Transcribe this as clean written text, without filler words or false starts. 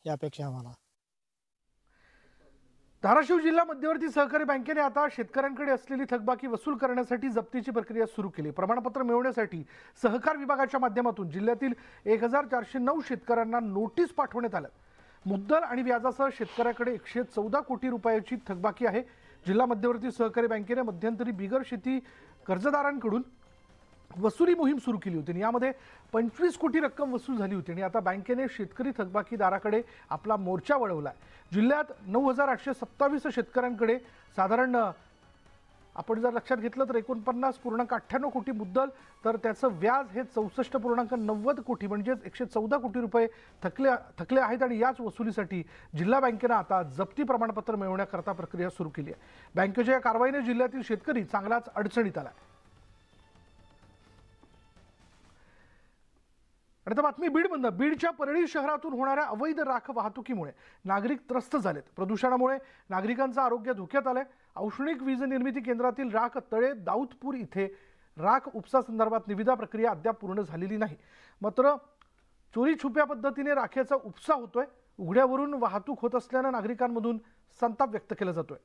ही अपेक्षा आम्हाला। धाराशिव जिल्हा मध्यवर्ती सहकारी बँकेने आता शेतकऱ्यांकडे असलेली थकबाकी वसूल करण्यासाठी जप्तीची प्रक्रिया सुरू केली। प्रमाणपत्र मिळवण्यासाठी सहकार विभागाच्या माध्यमातून जिल्ह्यातील 1409 शेतकऱ्यांना नोटीस पाठवण्यात आल्या। मुद्दल आणि व्याजासह शेतकऱ्याकडे 114 कोटी रुपयाची थकबाकी आहे। जिल्हा मध्यवर्ती सहकारी बँकेने मध्यंतरी बिगर शेती कर्जदारांकडून वसुली मोहीम सुरू केली होती। यामध्ये 25 कोटी रक्कम वसूल झाली होती आणि आता बँकेने शेतकरी थकबाकीदाराकडे आपला मोर्चा वळवलाय। जिल्ह्यात 9827 शेतकऱ्यांकडे साधारण आपण जर लक्षात घेतलं तर 49.98 कोटी मुद्दल, तर त्याचं व्याज हे 64.90 कोटी म्हणजेच 114 कोटी रुपये थकले आहेत। आणि याच वसुलीसाठी जिल्हा बँकेनं आता जप्ती प्रमाणपत्र मिळवण्याकरता प्रक्रिया सुरू केली आहे। बँकेच्या या कारवाईने जिल्ह्यातील शेतकरी चांगलाच अडचणीत आलाय। आता बातमी बीडमधून। बीडच्या परळी शहरातून होणाऱ्या अवैध राख वाहतुकीमुळे नागरिक त्रस्त झालेत। प्रदूषणामुळे नागरिकांचं आरोग्य धोक्यात आलंय। औष्णिक वीज निर्मिती केंद्रातील राख तळे दाऊदपूर इथे राख उपसा संदर्भात निविदा प्रक्रिया अद्याप पूर्ण झालेली नाही। मात्र चोरी छुप्या पद्धतीने राखेचा उपसा होतोय। उघड्यावरून वाहतूक होत असल्यानं नागरिकांमधून संताप व्यक्त केला जातोय।